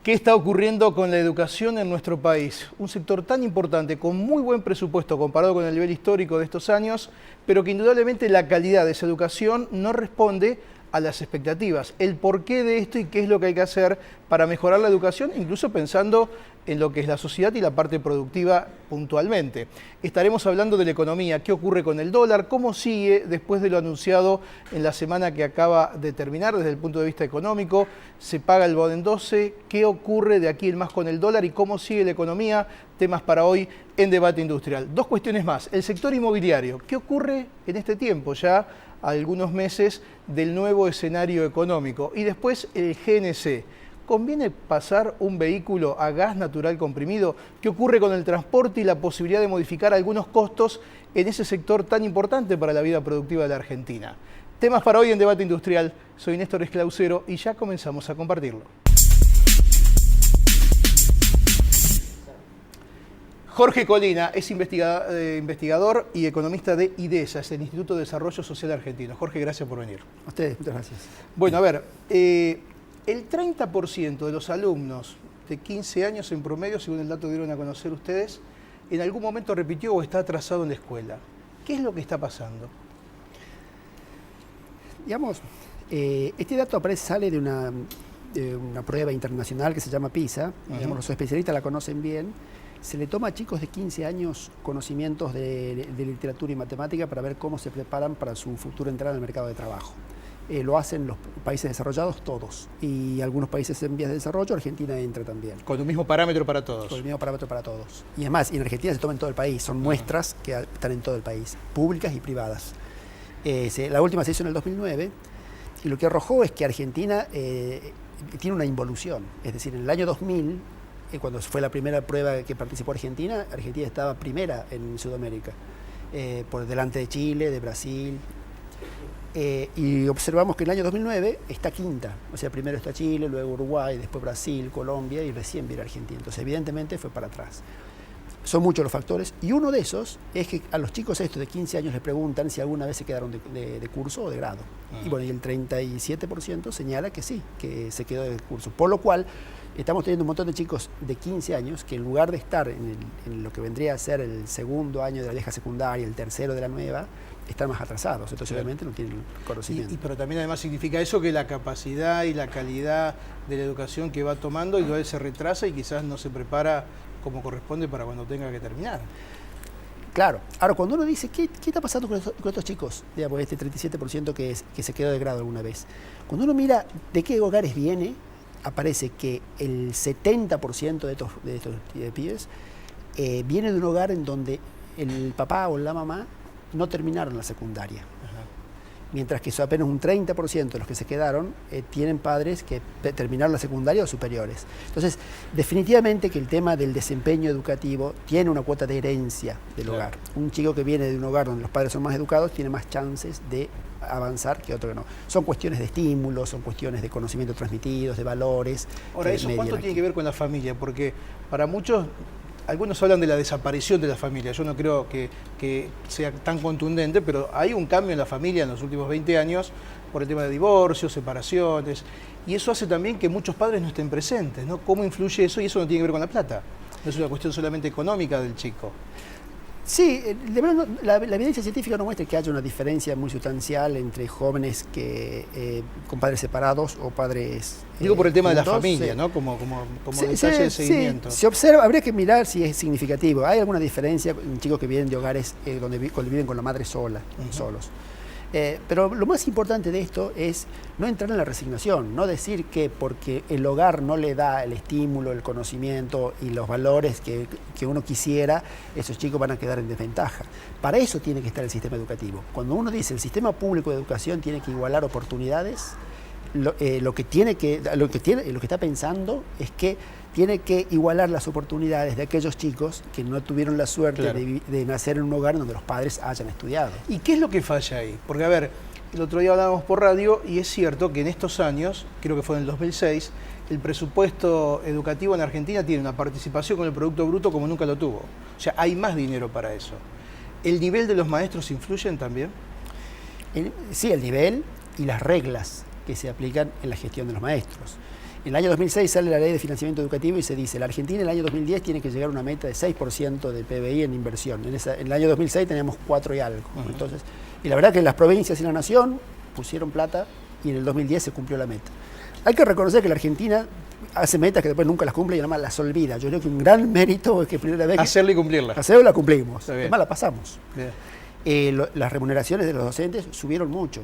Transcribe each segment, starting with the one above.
¿Qué está ocurriendo con la educación en nuestro país? Un sector tan importante, con muy buen presupuesto comparado con el nivel histórico de estos años, pero que indudablemente la calidad de esa educación no responde a las expectativas. El porqué de esto y qué es lo que hay que hacer para mejorar la educación, incluso pensando en lo que es la sociedad y la parte productiva puntualmente. Estaremos hablando de la economía, qué ocurre con el dólar, cómo sigue después de lo anunciado en la semana que acaba de terminar desde el punto de vista económico, se paga el BOD en 12, qué ocurre de aquí en más con el dólar y cómo sigue la economía, temas para hoy en Debate Industrial. Dos cuestiones más, el sector inmobiliario, ¿qué ocurre en este tiempo ya? Algunos meses del nuevo escenario económico y después el GNC. ¿Conviene pasar un vehículo a gas natural comprimido? ¿Qué ocurre con el transporte y la posibilidad de modificar algunos costos en ese sector tan importante para la vida productiva de la Argentina? Temas para hoy en Debate Industrial. Soy Néstor Esclausero y ya comenzamos a compartirlo. Jorge Colina es investigador y economista de IDESA, es el Instituto de Desarrollo Social Argentino. Jorge, gracias por venir. A ustedes, muchas gracias. Bueno, a ver, el 30% de los alumnos de 15 años en promedio, según el dato que dieron a conocer ustedes, en algún momento repitió o está atrasado en la escuela. ¿Qué es lo que está pasando? Digamos, este dato sale de una prueba internacional que se llama PISA. Digamos, los especialistas la conocen bien. Se le toma a chicos de 15 años conocimientos de literatura y matemática para ver cómo se preparan para su futura entrada al mercado de trabajo. Lo hacen los países desarrollados todos y algunos países en vías de desarrollo. Argentina entra también. Con el mismo parámetro para todos. Con el mismo parámetro para todos. Y además, en Argentina se toma en todo el país. Son muestras que están en todo el país, públicas y privadas. La última se hizo en el 2009 y lo que arrojó es que Argentina tiene una involución. Es decir, en el año 2000, cuando fue la primera prueba que participó Argentina, Argentina estaba primera en Sudamérica, por delante de Chile, de Brasil. Y observamos que en el año 2009 está quinta, o sea, primero está Chile, luego Uruguay, después Brasil, Colombia y recién viene Argentina. Entonces, evidentemente fue para atrás. Son muchos los factores y uno de esos es que a los chicos estos de 15 años les preguntan si alguna vez se quedaron de curso o de grado. Y bueno, y el 37% señala que sí, que se quedó de curso. Por lo cual, estamos teniendo un montón de chicos de 15 años que en lugar de estar en lo que vendría a ser el segundo año de la vieja secundaria, el tercero de la nueva, están más atrasados, entonces obviamente no tienen conocimiento. Pero también además significa eso que la capacidad y la calidad de la educación que va tomando igual se retrasa y quizás no se prepara como corresponde para cuando tenga que terminar. Claro. Ahora, cuando uno dice, ¿qué está pasando con estos chicos? Digamos, este 37% que se quedó de grado alguna vez. Cuando uno mira de qué hogares viene, aparece que el 70% de estos pibes viene de un hogar en donde el papá o la mamá no terminaron la secundaria. Mientras que apenas un 30% de los que se quedaron tienen padres que terminaron la secundaria o superiores. Entonces, definitivamente que el tema del desempeño educativo tiene una cuota de herencia del hogar. Un chico que viene de un hogar donde los padres son más educados tiene más chances de avanzar que otro que no. Son cuestiones de estímulos, son cuestiones de conocimiento transmitidos, de valores. Ahora, ¿eso cuánto tiene que ver con la familia? Porque para muchos, algunos hablan de la desaparición de la familia. Yo no creo que sea tan contundente, pero hay un cambio en la familia en los últimos 20 años por el tema de divorcios, separaciones, y eso hace también que muchos padres no estén presentes, ¿no? ¿Cómo influye eso? Y eso no tiene que ver con la plata. No es una cuestión solamente económica del chico. Sí, de verdad, la evidencia científica no muestra que haya una diferencia muy sustancial entre jóvenes con padres separados o padres digo por el tema juntos, de la familia, ¿no? Como detalle de seguimiento. Se observa, habría que mirar si es significativo. ¿Hay alguna diferencia en chicos que vienen de hogares donde viven con la madre solos? Pero lo más importante de esto es no entrar en la resignación, no decir que porque el hogar no le da el estímulo, el conocimiento y los valores que uno quisiera, esos chicos van a quedar en desventaja. Para eso tiene que estar el sistema educativo. Cuando uno dice el sistema público de educación tiene que igualar oportunidades, lo que está pensando es que tiene que igualar las oportunidades de aquellos chicos que no tuvieron la suerte de nacer en un hogar donde los padres hayan estudiado. ¿Y qué es lo que falla ahí? Porque, a ver, el otro día hablábamos por radio y es cierto que en estos años, creo que fue en el 2006, el presupuesto educativo en Argentina tiene una participación con el Producto Bruto como nunca lo tuvo. O sea, hay más dinero para eso. ¿El nivel de los maestros influyen también? Sí, el nivel y las reglas que se aplican en la gestión de los maestros. En el año 2006 sale la Ley de Financiamiento Educativo y se dice, la Argentina en el año 2010 tiene que llegar a una meta de 6% del PBI en inversión. En el año 2006 teníamos 4 y algo. Entonces, y la verdad que las provincias y la nación pusieron plata y en el 2010 se cumplió la meta. Hay que reconocer que la Argentina hace metas que después nunca las cumple y además las olvida. Yo creo que un gran mérito es que primera vez hacerla y cumplirla. Hacerla la cumplimos, además la pasamos. Las remuneraciones de los docentes subieron mucho.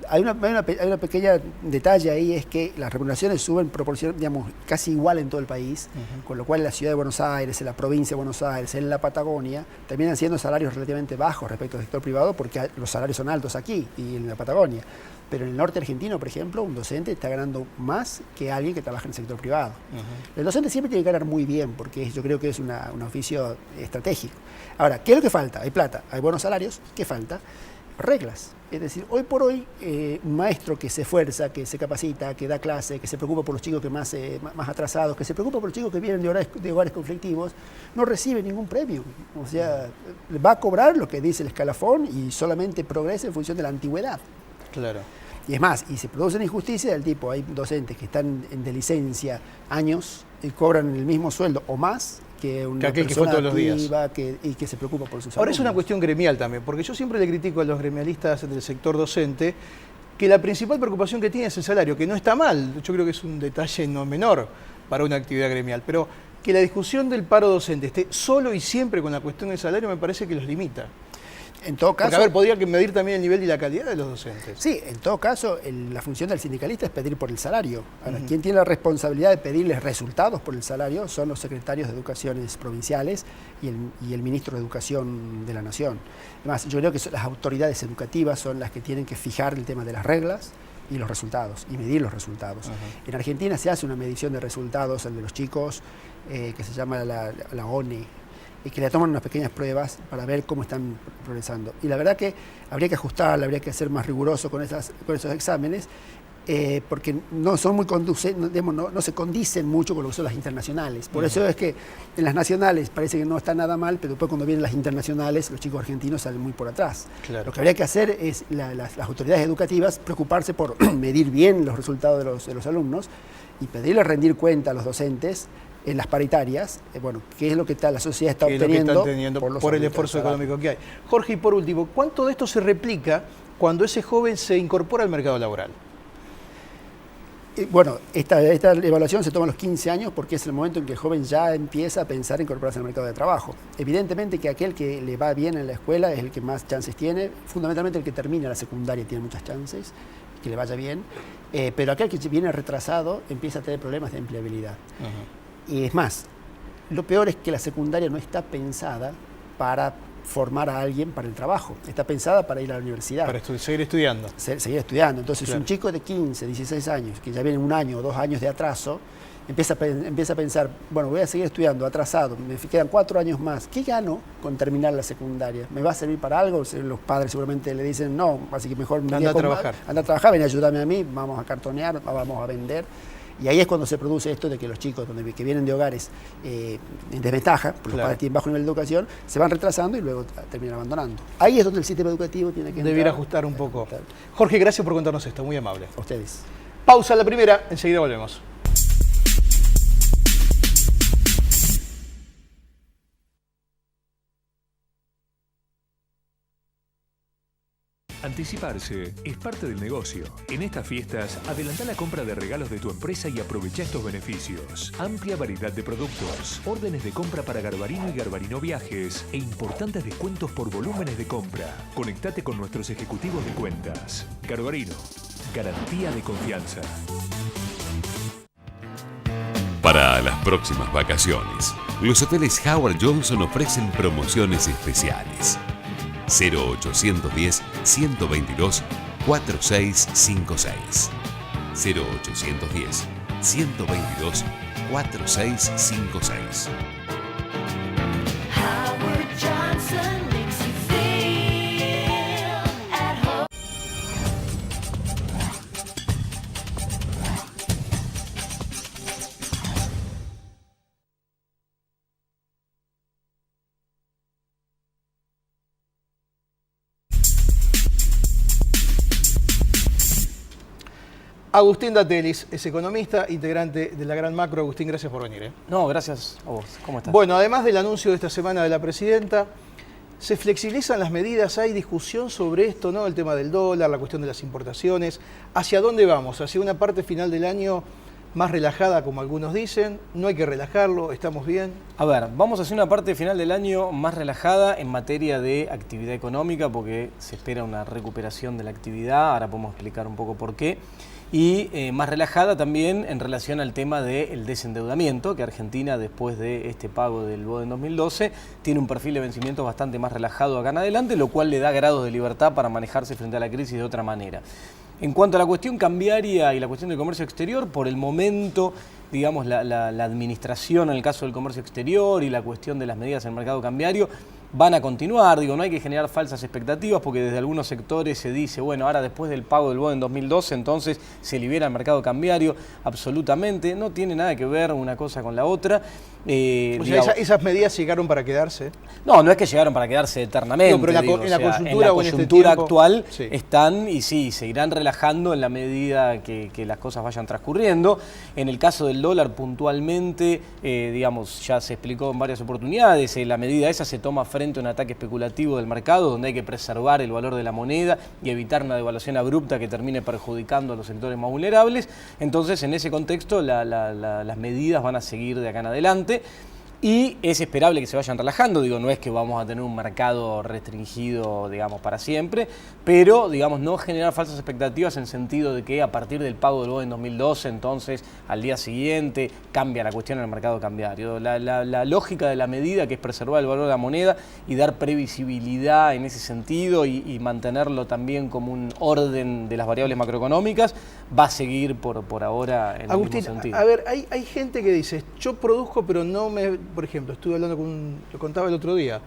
Hay una pequeña detalle ahí, es que las remuneraciones suben proporción, digamos, casi igual en todo el país, con lo cual en la ciudad de Buenos Aires, en la provincia de Buenos Aires, en la Patagonia, terminan siendo salarios relativamente bajos respecto al sector privado, porque los salarios son altos aquí y en la Patagonia. Pero en el norte argentino, por ejemplo, un docente está ganando más que alguien que trabaja en el sector privado. El docente siempre tiene que ganar muy bien, porque yo creo que es un oficio estratégico. Ahora, ¿qué es lo que falta? Hay plata, hay buenos salarios, ¿qué falta? Reglas. Es decir, hoy por hoy, un maestro que se esfuerza, que se capacita, que da clase, que se preocupa por los chicos que más atrasados, que se preocupa por los chicos que vienen de hogares conflictivos, no recibe ningún premio. O sea, va a cobrar lo que dice el escalafón y solamente progresa en función de la antigüedad. Claro. Y es más, y se producen injusticias del tipo, hay docentes que están de licencia años y cobran el mismo sueldo o más que una aquel persona que fue todos activa, los días. y que se preocupa por sus Ahora alumnos. es una cuestión gremial también, porque yo siempre le critico a los gremialistas del sector docente que la principal preocupación que tiene es el salario, que no está mal, yo creo que es un detalle no menor para una actividad gremial, pero que la discusión del paro docente esté solo y siempre con la cuestión del salario me parece que los limita. En todo caso, porque, a ver, podría medir también el nivel y la calidad de los docentes. Sí, en todo caso, la función del sindicalista es pedir por el salario. Ahora, quien tiene la responsabilidad de pedirles resultados por el salario son los secretarios de Educaciones provinciales y el ministro de Educación de la Nación. Además, yo creo que las autoridades educativas son las que tienen que fijar el tema de las reglas y los resultados, y medir los resultados. En Argentina se hace una medición de resultados, el de los chicos, que se llama la ONE, y que le toman unas pequeñas pruebas para ver cómo están progresando. Y la verdad que habría que ajustarla, habría que ser más riguroso con esos exámenes, porque no son muy no se condicen mucho con lo que son las internacionales. Por eso es que en las nacionales parece que no está nada mal, pero después cuando vienen las internacionales, los chicos argentinos salen muy por atrás. Claro. Lo que habría que hacer es las autoridades educativas preocuparse por medir bien los resultados de los alumnos y pedirles rendir cuenta a los docentes en las paritarias, bueno, qué es lo que la sociedad está obteniendo por el esfuerzo económico que hay. Jorge, y por último, ¿cuánto de esto se replica cuando ese joven se incorpora al mercado laboral? Bueno, esta evaluación se toma a los 15 años porque es el momento en que el joven ya empieza a pensar en incorporarse al mercado de trabajo. Evidentemente que aquel que le va bien en la escuela es el que más chances tiene, fundamentalmente el que termina la secundaria tiene muchas chances, que le vaya bien, pero aquel que viene retrasado empieza a tener problemas de empleabilidad. Y es más, lo peor es que la secundaria no está pensada para formar a alguien para el trabajo, está pensada para ir a la universidad. Para seguir estudiando. Seguir estudiando. Entonces, claro, un chico de 15, 16 años, que ya viene 1 año o 2 años de atraso, empieza a pensar, bueno, voy a seguir estudiando, atrasado, me quedan 4 años más, ¿qué gano con terminar la secundaria? ¿Me va a servir para algo? Los padres seguramente le dicen, no, así que mejor anda a trabajar. Anda a trabajar, ven, ayúdame a mí, vamos a cartonear, vamos a vender. Y ahí es cuando se produce esto de que los chicos que vienen de hogares en desventaja, porque los padres tienen bajo nivel de educación, se van retrasando y luego terminan abandonando. Ahí es donde el sistema educativo tiene que debiera ajustar un poco. Jorge, gracias por contarnos esto, muy amable. A ustedes. Pausa la primera, enseguida volvemos. Anticiparse es parte del negocio. En estas fiestas, adelanta la compra de regalos de tu empresa y aprovecha estos beneficios. Amplia variedad de productos, órdenes de compra para Garbarino y Garbarino Viajes e importantes descuentos por volúmenes de compra. Conectate con nuestros ejecutivos de cuentas. Garbarino, garantía de confianza. Para las próximas vacaciones, los hoteles Howard Johnson ofrecen promociones especiales. 0810 122 4656. 0810 122 4656. Howard Johnson makes you feel at home. Agustín Datelis es economista, integrante de la Gran Macro. Agustín, gracias por venir. No, gracias a vos. ¿Cómo estás? Bueno, además del anuncio de esta semana de la presidenta, ¿se flexibilizan las medidas? ¿Hay discusión sobre esto, no? El tema del dólar, la cuestión de las importaciones. ¿Hacia dónde vamos? ¿Hacia una parte final del año más relajada, como algunos dicen? ¿No hay que relajarlo? ¿Estamos bien? A ver, vamos a hacer una parte final del año más relajada en materia de actividad económica porque se espera una recuperación de la actividad, ahora podemos explicar un poco por qué. Y más relajada también en relación al tema del desendeudamiento, que Argentina, después de este pago del BOE en 2012, tiene un perfil de vencimiento bastante más relajado acá en adelante, lo cual le da grados de libertad para manejarse frente a la crisis de otra manera. En cuanto a la cuestión cambiaria y la cuestión del comercio exterior, por el momento, digamos, la administración en el caso del comercio exterior y la cuestión de las medidas en el mercado cambiario van a continuar. Digo, no hay que generar falsas expectativas porque desde algunos sectores se dice, bueno, ahora después del pago del BOE en 2012, entonces se libera el mercado cambiario. Absolutamente, no tiene nada que ver una cosa con la otra. O sea, esas medidas llegaron para quedarse. No, no es que llegaron para quedarse eternamente. No, pero digo, en la coyuntura, en la o en este coyuntura tiempo, actual sí, están y sí, se irán relajando en la medida que las cosas vayan transcurriendo. En el caso del dólar puntualmente, digamos, ya se explicó en varias oportunidades, la medida esa se toma frente a un ataque especulativo del mercado donde hay que preservar el valor de la moneda y evitar una devaluación abrupta que termine perjudicando a los sectores más vulnerables. Entonces, en ese contexto, las medidas van a seguir de acá en adelante. Y es esperable que se vayan relajando, digo, no es que vamos a tener un mercado restringido, digamos, para siempre, pero, digamos, no generar falsas expectativas en sentido de que a partir del pago del BOE en 2012, entonces, al día siguiente, cambia la cuestión en el mercado cambiario. La lógica de la medida, que es preservar el valor de la moneda y dar previsibilidad en ese sentido y mantenerlo también como un orden de las variables macroeconómicas, va a seguir por ahora en Agustín, el mismo sentido. a ver, hay gente que dice, yo produzco, pero no me... Por ejemplo, estuve hablando lo contaba el otro día,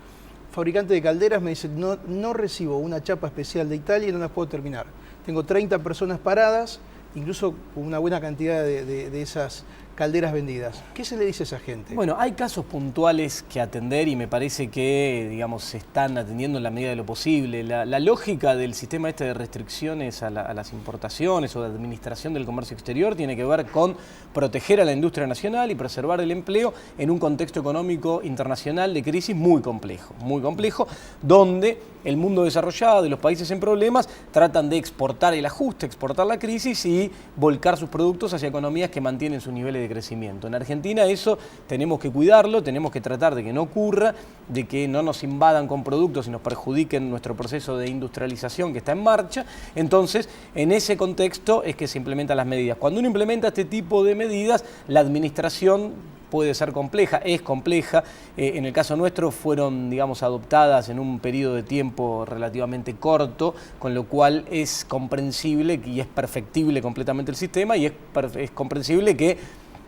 fabricante de calderas me dice, no recibo una chapa especial de Italia y no las puedo terminar. Tengo 30 personas paradas, incluso con una buena cantidad de esas calderas vendidas. ¿Qué se le dice a esa gente? Bueno, hay casos puntuales que atender y me parece que, digamos, se están atendiendo en la medida de lo posible. La lógica del sistema este de restricciones a las importaciones o de administración del comercio exterior tiene que ver con proteger a la industria nacional y preservar el empleo en un contexto económico internacional de crisis muy complejo, donde el mundo desarrollado y los países en problemas tratan de exportar el ajuste, exportar la crisis y volcar sus productos hacia economías que mantienen sus niveles de crecimiento. En Argentina eso tenemos que cuidarlo, tenemos que tratar de que no ocurra, de que no nos invadan con productos y nos perjudiquen nuestro proceso de industrialización que está en marcha. Entonces, en ese contexto es que se implementan las medidas. Cuando uno implementa este tipo de medidas, la administración puede ser compleja, es compleja. En el caso nuestro fueron, digamos, adoptadas en un periodo de tiempo relativamente corto, con lo cual es comprensible y es perfectible completamente el sistema y es comprensible que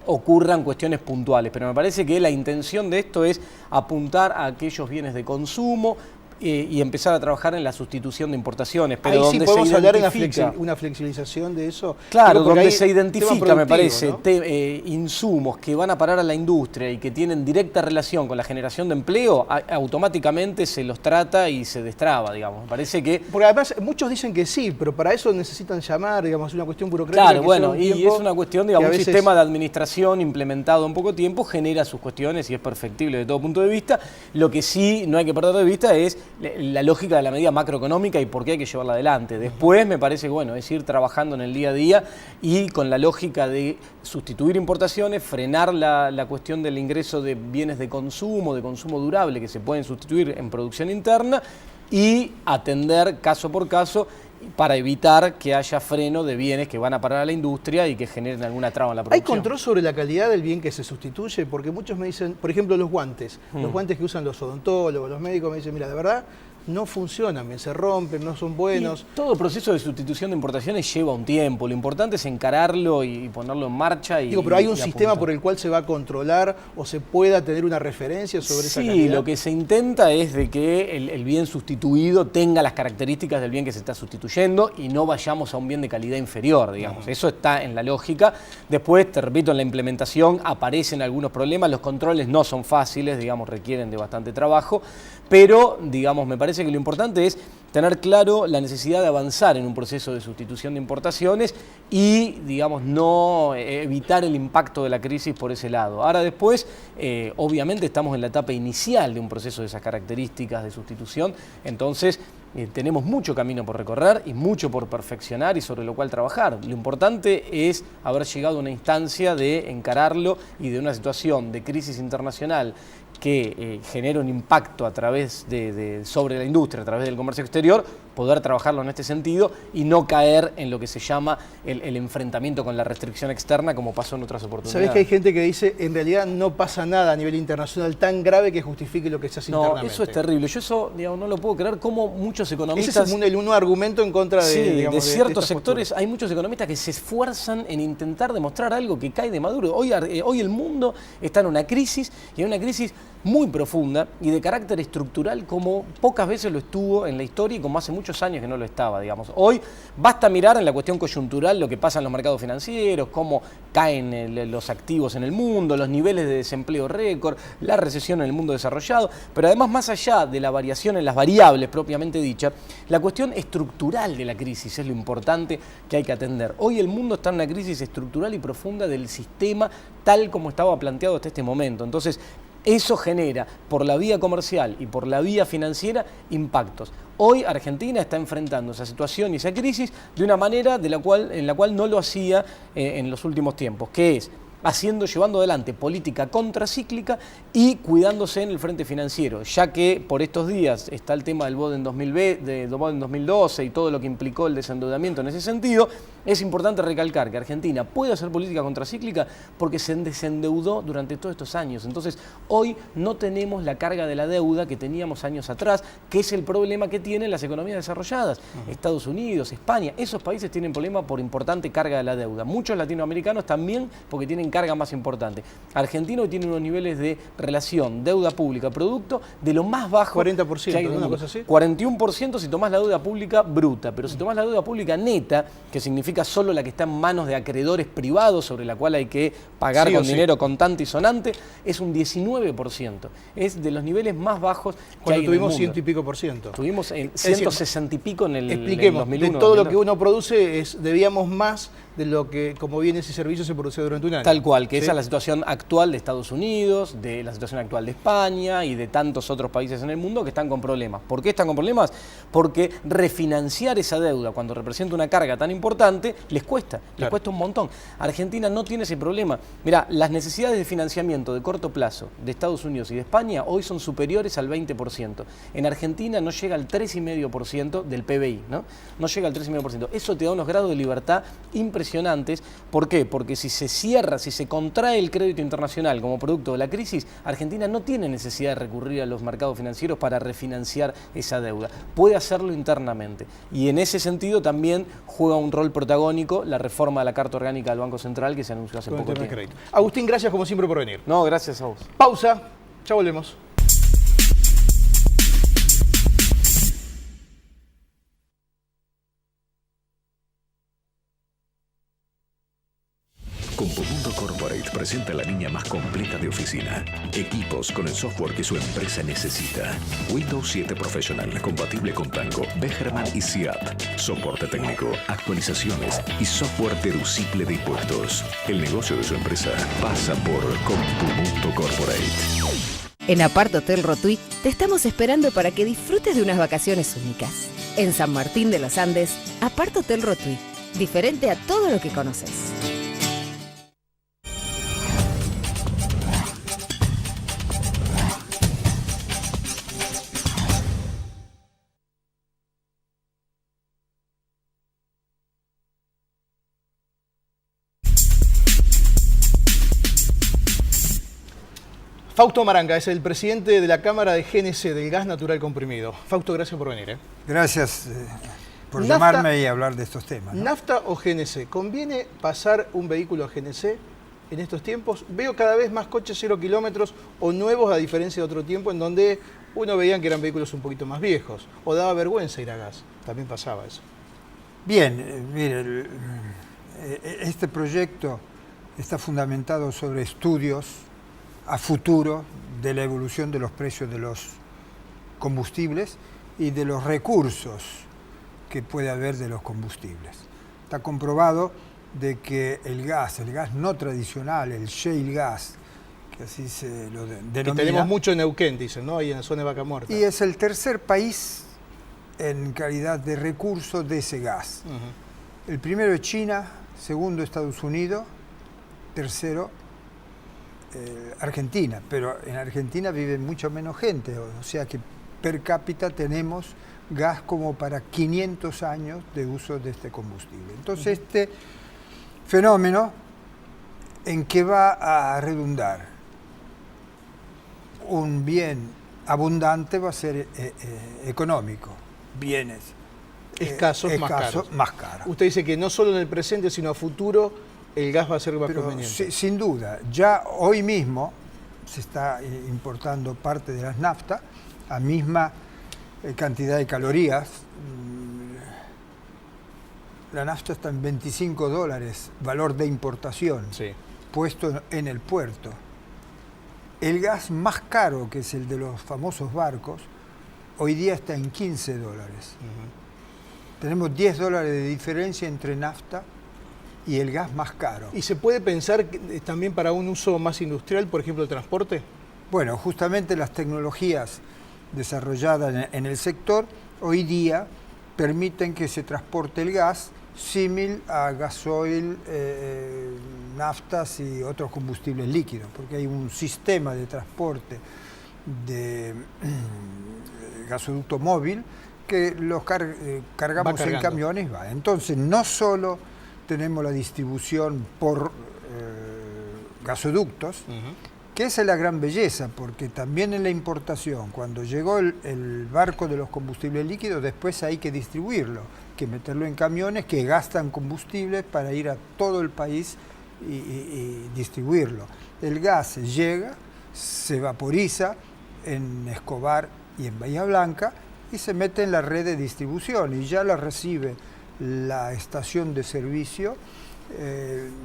ocurran cuestiones puntuales, pero me parece que la intención de esto es apuntar a aquellos bienes de consumo y empezar a trabajar en la sustitución de importaciones, pero ahí donde sí podemos se hablar en identifica una flexibilización de eso. Claro, Digo, porque donde hay se tema identifica, me productivo, parece, ¿no? insumos que van a parar a la industria y que tienen directa relación con la generación de empleo, automáticamente se los trata y se destraba, digamos. Me parece que... Porque además muchos dicen que sí, pero para eso necesitan llamar, digamos, es una cuestión burocrática. Claro, que bueno, lleva un y tiempo es una cuestión, que digamos, a un veces- sistema de administración implementado en poco tiempo genera sus cuestiones y es perfectible de todo punto de vista. Lo que sí no hay que perder de vista es la lógica de la medida macroeconómica y por qué hay que llevarla adelante. Después me parece que, bueno, es ir trabajando en el día a día y con la lógica de sustituir importaciones, frenar la cuestión del ingreso de bienes de consumo durable que se pueden sustituir en producción interna y atender caso por caso para evitar que haya freno de bienes que van a parar a la industria y que generen alguna traba en la ¿Hay producción. control sobre la calidad del bien que se sustituye? Porque muchos me dicen, por ejemplo, los guantes que usan los odontólogos, los médicos, me dicen, mira, de verdad no funcionan bien, se rompen, no son buenos. Y todo proceso de sustitución de importaciones lleva un tiempo. Lo importante es encararlo y ponerlo en marcha. Digo, pero hay un y sistema apuntar. por el cual se va a controlar o se pueda tener una referencia sobre esa calidad. Sí, lo que se intenta es de que el bien sustituido tenga las características del bien que se está sustituyendo y no vayamos a un bien de calidad inferior, digamos. Eso está en la lógica. Después, te repito, en la implementación aparecen algunos problemas. Los controles no son fáciles, digamos, requieren de bastante trabajo. Pero, digamos, me parece que lo importante es tener claro la necesidad de avanzar en un proceso de sustitución de importaciones y, digamos, no evitar el impacto de la crisis por ese lado. Ahora después, obviamente estamos en la etapa inicial de un proceso de esas características de sustitución, entonces tenemos mucho camino por recorrer y mucho por perfeccionar y sobre lo cual trabajar. Lo importante es haber llegado a una instancia de encararlo y de una situación de crisis internacional que genera un impacto a través sobre la industria, a través del comercio exterior, poder trabajarlo en este sentido y no caer en lo que se llama el enfrentamiento con la restricción externa como pasó en otras oportunidades. ¿Sabés que hay gente que dice, en realidad no pasa nada a nivel internacional tan grave que justifique lo que se hace internamente? No, eso es terrible. Yo eso, digamos, no lo puedo creer, como muchos economistas... Ese es un argumento en contra de, sí, digamos, de ciertos estas sectores. posturas. Hay muchos economistas que se esfuerzan en intentar demostrar algo que cae de maduro. Hoy el mundo está en una crisis, y en una crisis muy profunda y de carácter estructural como pocas veces lo estuvo en la historia y como hace muchos años que no lo estaba, digamos. Hoy basta mirar en la cuestión coyuntural lo que pasa en los mercados financieros, cómo caen los activos en el mundo, los niveles de desempleo récord, la recesión en el mundo desarrollado, pero además más allá de la variación en las variables propiamente dicha, la cuestión estructural de la crisis es lo importante que hay que atender. Hoy el mundo está en una crisis estructural y profunda del sistema tal como estaba planteado hasta este momento. Entonces, eso genera, por la vía comercial y por la vía financiera, impactos. Hoy Argentina está enfrentando esa situación y esa crisis de una manera en la cual no lo hacía en los últimos tiempos, que es llevando adelante política contracíclica y cuidándose en el frente financiero, ya que por estos días está el tema del BOD en 2012 y todo lo que implicó el desendeudamiento en ese sentido. Es importante recalcar que Argentina puede hacer política contracíclica porque se desendeudó durante todos estos años. Entonces, hoy no tenemos la carga de la deuda que teníamos años atrás, que es el problema que tienen las economías desarrolladas. Estados Unidos, España, esos países tienen problema por importante carga de la deuda. Muchos latinoamericanos también porque tienen carga más importante. Argentina hoy tiene unos niveles de relación deuda pública-producto de lo más bajo. 40%, que hay en el ¿una mundo. cosa así? 41% si tomás la deuda pública bruta, pero si tomás la deuda pública neta, que significa solo la que está en manos de acreedores privados sobre la cual hay que pagar Sí o con sí. dinero contante y sonante, es un 19%. Es de los niveles más bajos que hay Cuando en tuvimos el mundo. 100 y pico por ciento. Tuvimos en decir, 160 y pico en el Expliquemos, en 2001, de todo lo 2002. que uno produce debíamos más de lo que como bienes y servicios se producía durante un año. Tal cual, que ¿Sí? esa es la situación actual de Estados Unidos, de la situación actual de España y de tantos otros países en el mundo que están con problemas. ¿Por qué están con problemas? Porque refinanciar esa deuda cuando representa una carga tan importante les cuesta un montón. Argentina no tiene ese problema. Mirá, las necesidades de financiamiento de corto plazo de Estados Unidos y de España hoy son superiores al 20%. En Argentina no llega al 3,5% del PBI, ¿no? No llega al 3,5%. Eso te da unos grados de libertad impresionantes. ¿Por qué? Porque si se cierra, si se contrae el crédito internacional como producto de la crisis, Argentina no tiene necesidad de recurrir a los mercados financieros para refinanciar esa deuda. Puede hacerlo internamente. Y en ese sentido también juega un rol protagónico la reforma de la Carta Orgánica del Banco Central que se anunció hace Con el poco tema de tiempo. crédito. Agustín, gracias como siempre por venir. No, gracias a vos. Pausa, ya volvemos. Compomundo Corporate presenta la línea más completa de oficina. Equipos con el software que su empresa necesita. Windows 7 Professional, compatible con Tango, Becherman y SIAP. Soporte técnico, actualizaciones y software deducible de impuestos. El negocio de su empresa pasa por Compomundo Corporate. En Apart Hotel Rotuy te estamos esperando para que disfrutes de unas vacaciones únicas. En San Martín de los Andes, Apart Hotel Rotuy, diferente a todo lo que conoces. Fausto Maranga es el presidente de la Cámara de GNC, del gas natural comprimido. Fausto, gracias por venir. Gracias por Nafta- llamarme y hablar de estos temas, ¿no? ¿Nafta o GNC? ¿Conviene pasar un vehículo a GNC en estos tiempos? Veo cada vez más coches 0 kilómetros o nuevos, a diferencia de otro tiempo en donde uno veían que eran vehículos un poquito más viejos o daba vergüenza ir a gas. También pasaba eso. Bien, mire, este proyecto está fundamentado sobre estudios a futuro de la evolución de los precios de los combustibles y de los recursos que puede haber de los combustibles. Está comprobado de que el gas no tradicional, el shale gas, que así se lo Que denomina, tenemos mucho en Neuquén, dicen, ¿no? Ahí en la zona de Vaca Muerta. y es el tercer país en calidad de recurso de ese gas. Ujú. El primero es China, segundo Estados Unidos, tercero Argentina, pero en Argentina vive mucho menos gente, o sea que per cápita tenemos gas como para 500 años de uso de este combustible. Entonces este fenómeno, ¿en qué va a redundar? Un bien abundante va a ser económico, bienes Escasos, más caros. Usted dice que no solo en el presente, sino a futuro, el gas va a ser más Pero conveniente. sin duda, ya hoy mismo se está importando parte de las naftas a misma cantidad de calorías. La nafta está en $25, valor de importación, Sí. puesto en el puerto. El gas más caro, que es el de los famosos barcos, hoy día está en $15. Tenemos $10 de diferencia entre nafta y el gas más caro. ¿Y se puede pensar que, también para un uso más industrial, por ejemplo, el transporte? Bueno, justamente las tecnologías desarrolladas en el sector hoy día permiten que se transporte el gas símil a gasoil, naftas y otros combustibles líquidos, porque hay un sistema de transporte de gasoducto móvil que los cargamos en camiones y va. Entonces, no solo tenemos la distribución por gasoductos, que esa es la gran belleza, porque también en la importación, cuando llegó el barco de los combustibles líquidos, después hay que distribuirlo, que meterlo en camiones que gastan combustible para ir a todo el país y distribuirlo. El gas llega, se vaporiza en Escobar y en Bahía Blanca y se mete en la red de distribución y ya la recibe la estación de servicio,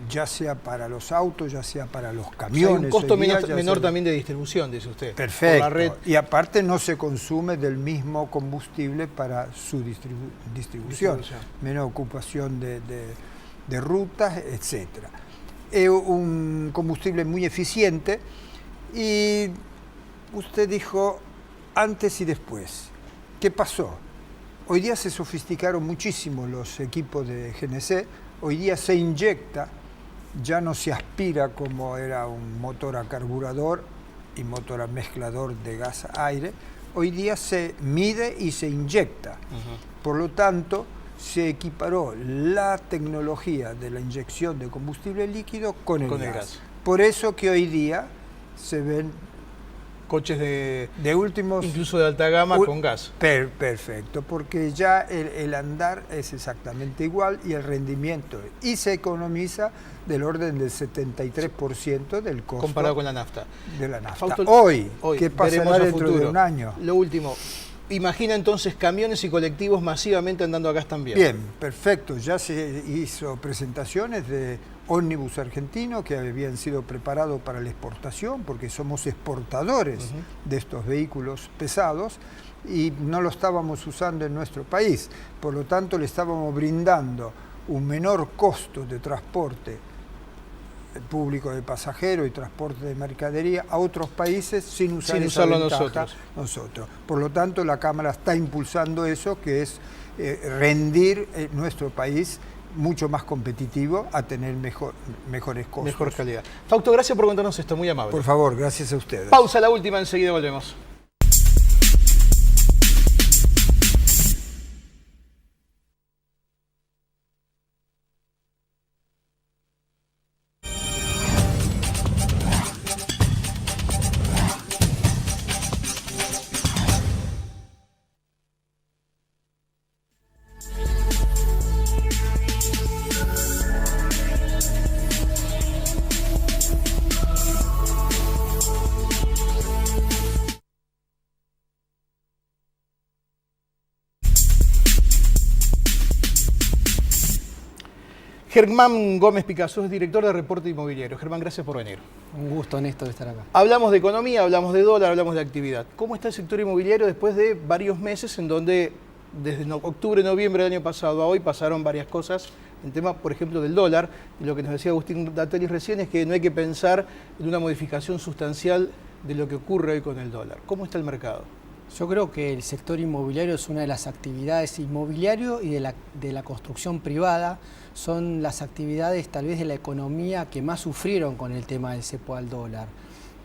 ya sea para los autos, ya sea para los camiones. Hay un costo hoy día menor también de distribución, dice usted. Perfecto. Por la red. Y aparte no se consume del mismo combustible para su distribución. Menos ocupación de rutas, etc. Es un combustible muy eficiente y usted dijo antes y después. ¿Qué pasó? Hoy día se sofisticaron muchísimo los equipos de GNC. Hoy día se inyecta, ya no se aspira como era un motor a carburador y motor a mezclador de gas-aire. Hoy día se mide y se inyecta. Por lo tanto, se equiparó la tecnología de la inyección de combustible líquido con el gas. Por eso que hoy día se ven coches de últimos, incluso de alta gama con gas. Perfecto, porque ya el andar es exactamente igual y el rendimiento, y se economiza del orden del 73% del costo comparado con la nafta. De la nafta. Fausto, Hoy, ¿qué pasará dentro de un año? Lo último, imagina entonces camiones y colectivos masivamente andando a gas también. Bien, perfecto. Ya se hizo presentaciones de ómnibus argentinos que habían sido preparados para la exportación, porque somos exportadores de estos vehículos pesados y no lo estábamos usando en nuestro país. Por lo tanto, le estábamos brindando un menor costo de transporte público de pasajeros y transporte de mercadería a otros países sin usarlo nosotros. Por lo tanto, la Cámara está impulsando eso, que es rendir nuestro país mucho más competitivo, a tener mejores costos. Mejor calidad. Fausto, gracias por contarnos esto, muy amable. Por favor, gracias a ustedes. Pausa la última, enseguida volvemos. Germán Gómez Picasso es director de Reporte Inmobiliario. Germán, gracias por venir. Un gusto, Néstor, estar acá. Hablamos de economía, hablamos de dólar, hablamos de actividad. ¿Cómo está el sector inmobiliario después de varios meses en donde desde octubre, noviembre del año pasado a hoy pasaron varias cosas en tema, por ejemplo, del dólar? Y lo que nos decía Agustín Datelli recién es que no hay que pensar en una modificación sustancial de lo que ocurre hoy con el dólar. ¿Cómo está el mercado? Yo creo que el sector inmobiliario es una de las actividades inmobiliario y de la construcción privada. Son las actividades tal vez de la economía que más sufrieron con el tema del cepo al dólar.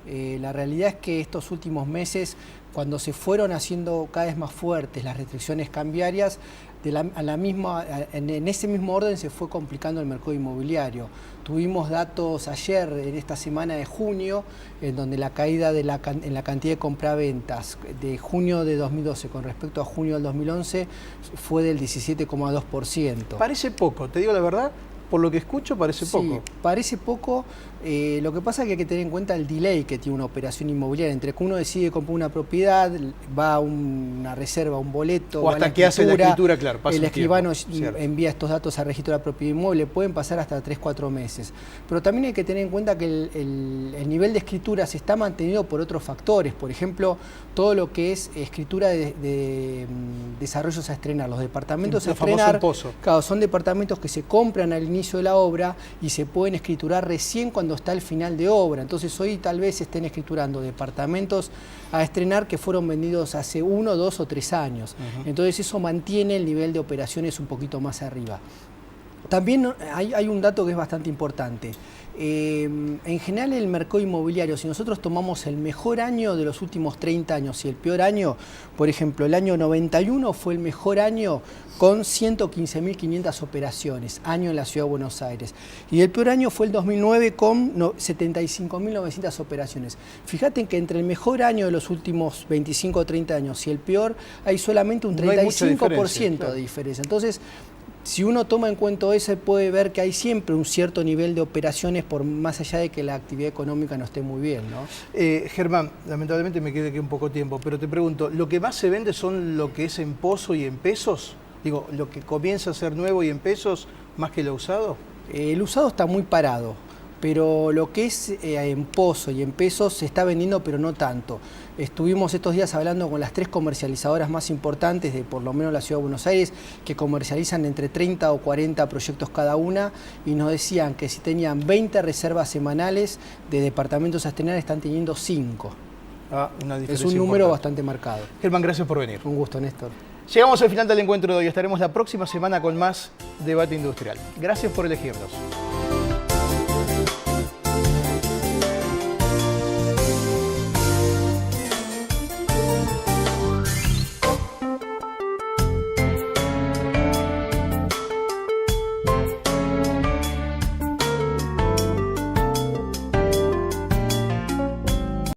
La realidad es que estos últimos meses, cuando se fueron haciendo cada vez más fuertes las restricciones cambiarias, en ese mismo orden se fue complicando el mercado inmobiliario. Tuvimos datos ayer, en esta semana de junio, en donde la caída en la cantidad de compraventas de junio de 2012 con respecto a junio del 2011 fue del 17,2%. Parece poco, te digo la verdad, por lo que escucho parece poco. Sí, parece poco. Lo que pasa es que hay que tener en cuenta el delay que tiene una operación inmobiliaria. Entre que uno decide comprar una propiedad, va a una reserva, un boleto, o hasta que hace la escritura, claro, pasa el un escribano tiempo, envía estos datos al registro de la propiedad inmueble, pueden pasar hasta 3-4 meses. Pero también hay que tener en cuenta que el nivel de escritura se está mantenido por otros factores. Por ejemplo, todo lo que es escritura de desarrollos a estrenar, los departamentos a estrenar, claro, son departamentos que se compran al inicio de la obra y se pueden escriturar recién cuando está el final de obra. Entonces hoy tal vez estén escriturando departamentos a estrenar que fueron vendidos hace 1, 2 o 3 años. Entonces eso mantiene el nivel de operaciones un poquito más arriba. También hay un dato que es bastante importante. En general el mercado inmobiliario, si nosotros tomamos el mejor año de los últimos 30 años y el peor año, por ejemplo, el año 91 fue el mejor año con 115.500 operaciones, año en la Ciudad de Buenos Aires. Y el peor año fue el 2009 con 75.900 operaciones. Fíjate que entre el mejor año de los últimos 25 o 30 años y el peor hay solamente un 35% de diferencia. Entonces, si uno toma en cuenta eso, puede ver que hay siempre un cierto nivel de operaciones por más allá de que la actividad económica no esté muy bien, ¿no? Germán, lamentablemente me quedé aquí un poco tiempo, pero te pregunto, ¿lo que más se vende son lo que es en pozo y en pesos? Digo, ¿lo que comienza a ser nuevo y en pesos más que lo usado? El usado está muy parado, pero lo que es en pozo y en pesos se está vendiendo, pero no tanto. Estuvimos estos días hablando con las 3 comercializadoras más importantes de por lo menos la Ciudad de Buenos Aires, que comercializan entre 30 o 40 proyectos cada una, y nos decían que si tenían 20 reservas semanales de departamentos a estrenar, están teniendo 5. Una diferencia es un número importante. bastante marcado. Germán, gracias por venir. Un gusto, Néstor. Llegamos al final del encuentro de hoy. Estaremos la próxima semana con más debate industrial. Gracias por elegirnos.